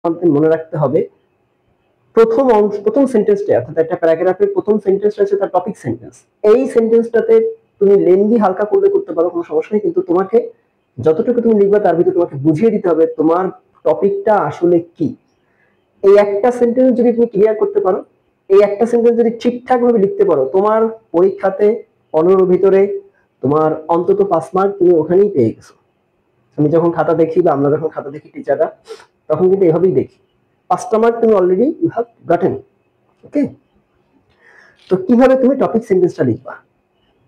আমাদের মনে রাখতে হবে প্রথম সেন্টেন্সটা, অর্থাৎ একটা প্যারাগ্রাফের প্রথম সেন্টেন্সটা হচ্ছে তার টপিক সেন্টেন্স। এই সেন্টেন্সটাতে তুমি লেন্দি হালকা করতে পারো, কোনো সমস্যা নেই, কিন্তু তোমাকে যতটুকু তুমি লিখবা তার ভিতরে তোমাকে বুঝিয়ে দিতে হবে তোমার টপিকটা আসলে কি। এই একটা সেন্টেন্স যদি তুমি ক্লিয়ার করতে পারো, এই একটা সেন্টেন্স যদি ঠিকঠাক ভাবে লিখতে পারো, তোমার পরীক্ষাতে 15 ভিতরে তোমার অন্তত 5 মার্ক তুমি ওখানেই পেয়ে গেছো। আমি যখন খাতা দেখি বা আমরা যখন খাতা দেখি টিচাররা, তখন কিন্তু এভাবেই দেখি 5টা মার্ক তুমি অলরেডি ইউ হ্যাভ গটেন। ওকে, তো কিভাবে তুমি টপিক সেন্টেন্সটা লিখবা,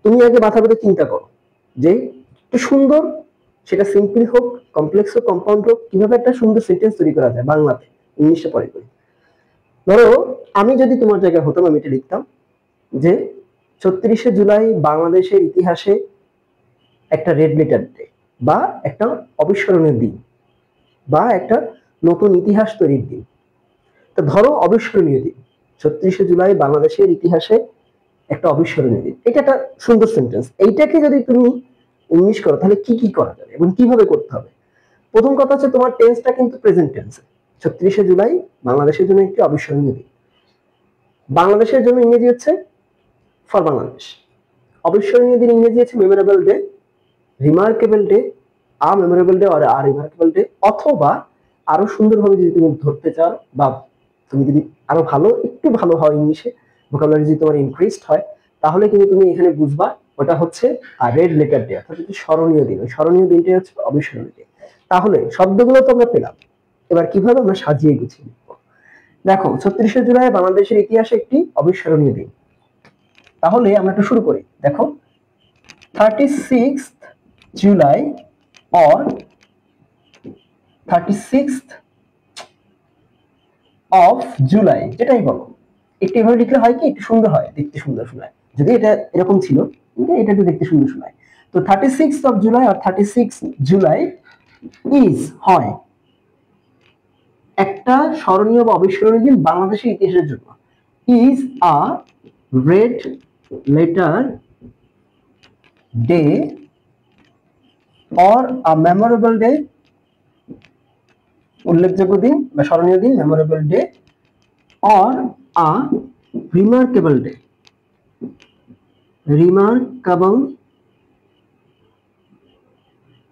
তুমি আগে মাথার মধ্যে চিন্তা করো যে একটু সুন্দর, সেটা সিম্পল হোক, কমপ্লেক্স হোক, কম্পাউন্ড হোক, কিভাবে একটা সুন্দর সেন্টেন্স তৈরি করা যায় বাংলাতে। ইংলিশে পরে করি। ধরো আমি যদি তোমার জায়গায় হতাম, আমি এটা লিখতাম যে ৩৬শে জুলাই বাংলাদেশের ইতিহাসে একটা রেড লেটার ডে, বা একটা অবিস্মরণীয় দিন, বা একটা নতুন ইতিহাস তৈরির দিন। তো ধরো অবিস্মরণীয় দিন, ৩৬শে জুলাই বাংলাদেশের ইতিহাসে একটা অবিস্মরণীয় দিন, এটা একটা সুন্দর সেন্টেন্স। এইটাকে যদি তুমি ইংলিশ করো তাহলে কি কি করা যাবে এবং কিভাবে করতে হবে? প্রথম কথা হচ্ছে তোমার টেন্সটা কিন্তু প্রেজেন্ট টেন্সে। ৩৬শে জুলাই বাংলাদেশের জন্য একটি অবিস্মরণীয় দিন। বাংলাদেশের জন্য ইংরেজি হচ্ছে ফর বাংলাদেশ। অবিস্মরণীয় দিন ইংরেজি হচ্ছে memorable day, remarkable day, a memorable day আর আ রিমার্কেবল ডে। অথবা আরো সুন্দরভাবে যদি তুমি ধরতে চাও, বা তুমি যদি আরো ভালো একটু ভালো হয় ইংলিশে, ভোকাবুলারি যদি তোমার ইনক্রিজড হয়, তাহলে কিন্তু তুমি এখানে বুঝবা ওটা হচ্ছে রেড লেটার ডে, অর্থাৎ স্মরণীয় দিন। ওই স্মরণীয় দিনটাই হচ্ছে অবিস্মরণীয় দিন। তাহলে শব্দগুলো তো আমরা পেলাম, এবার কিভাবে আমরা সাজিয়ে গুছিয়ে লিখবো। দেখো ৩৬শে জুলাই বাংলাদেশের ইতিহাসে একটি অবিস্মরণীয় দিন, তাহলে আমরা একটু শুরু করি। দেখো 36th July or 36th of July, যেটাই বলো, একটু এভাবে লিখলে হয় কি, একটু সুন্দর হয়, দেখতে সুন্দর শোনায়। যদি এটা এরকম ছিল, এটা একটু দেখতে সুন্দর শোনায়। তো 36th of জুলাই আর 36th জুলাই ইজ হয় একটা স্মরণীয় বা অবিস্মরণীয় দিন বাংলাদেশের ইতিহাসের জন্য। Is a red letter day or a memorable day, উল্লেখযোগ্য দিন বা স্মরণীয় দিন, memorable day, or a remarkable day, remarkable.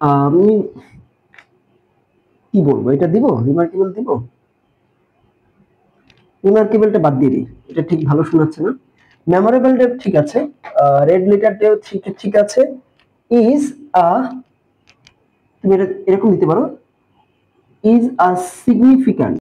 আমি কি বলবো, এটা দিব, রিমার্কেবল দিব, রিমার্কেবলটা বাদ দিয়ে দিই, এটা ঠিক ভালো শোনাচ্ছে না। মেমোরেবল ডে ঠিক আছে, রেড লেটার ডে ঠিক আছে। ইজ আ, তুমি এটা এরকম দিতে পারো, ইজ আ সিগনিফিক্যান্ট